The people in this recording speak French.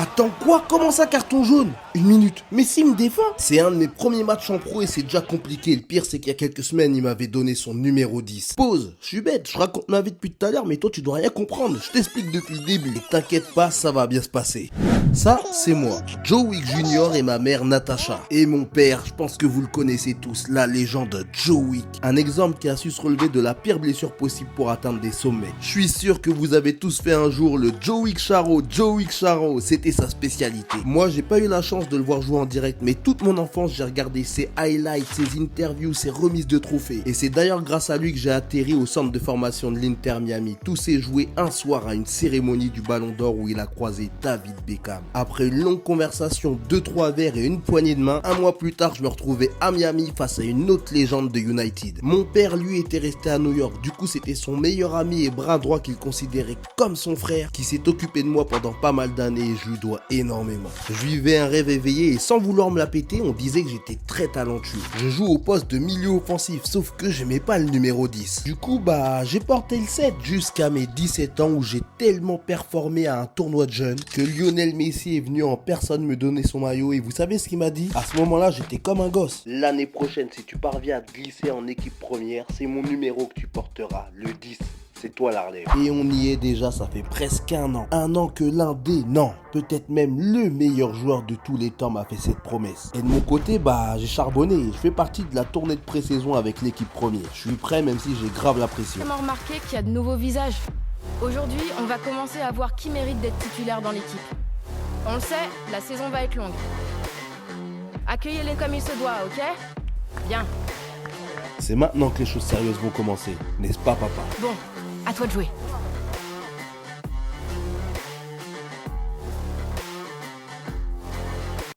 Attends quoi? Comment ça carton jaune? Une minute. Messi me défend? C'est un de mes premiers matchs en pro et c'est déjà compliqué. Le pire c'est qu'il y a quelques semaines il m'avait donné son numéro 10. Pause. Je suis bête, je raconte ma vie depuis tout à l'heure mais toi tu dois rien comprendre. Je t'explique depuis le début. Et t'inquiète pas, ça va bien se passer. Ça, c'est moi, Joe Wick Jr. et ma mère Natasha. Et mon père, je pense que vous le connaissez tous, la légende Joe Wick. Un exemple qui a su se relever de la pire blessure possible pour atteindre des sommets. Je suis sûr que vous avez tous fait un jour le Joe Wick Charo, c'était sa spécialité. Moi, j'ai pas eu la chance de le voir jouer en direct, mais toute mon enfance, j'ai regardé ses highlights, ses interviews, ses remises de trophées. Et c'est d'ailleurs grâce à lui que j'ai atterri au centre de formation de l'Inter Miami. Tout s'est joué un soir à une cérémonie du Ballon d'Or où il a croisé David Beckham. Après une longue conversation, 2-3 verres et une poignée de main, un mois plus tard, je me retrouvais à Miami face à une autre légende de United. Mon père, lui, était resté à New York. Du coup, c'était son meilleur ami et bras droit qu'il considérait comme son frère, qui s'est occupé de moi pendant pas mal d'années et je lui dois énormément. Je vivais un rêve éveillé et sans vouloir me la péter, on disait que j'étais très talentueux. Je joue au poste de milieu offensif, sauf que j'aimais pas le numéro 10. Du coup, j'ai porté le 7 jusqu'à mes 17 ans où j'ai tellement performé à un tournoi de jeunes que Lionel Messi est venu en personne me donner son maillot et vous savez ce qu'il m'a dit? À ce moment-là, j'étais comme un gosse. L'année prochaine, si tu parviens à te glisser en équipe première, c'est mon numéro que tu porteras, le 10. C'est toi la relève. Et on y est déjà, ça fait presque un an. Un an que l'un des, non, peut-être même le meilleur joueur de tous les temps m'a fait cette promesse. Et de mon côté, j'ai charbonné. Je fais partie de la tournée de pré-saison avec l'équipe première. Je suis prêt même si j'ai grave la pression. Comment remarquer qu'il y a de nouveaux visages? Aujourd'hui, on va commencer à voir qui mérite d'être titulaire dans l'équipe. On le sait, la saison va être longue. Accueillez-les comme il se doit, ok? Bien. C'est maintenant que les choses sérieuses vont commencer, n'est-ce pas papa? Bon, à toi de jouer.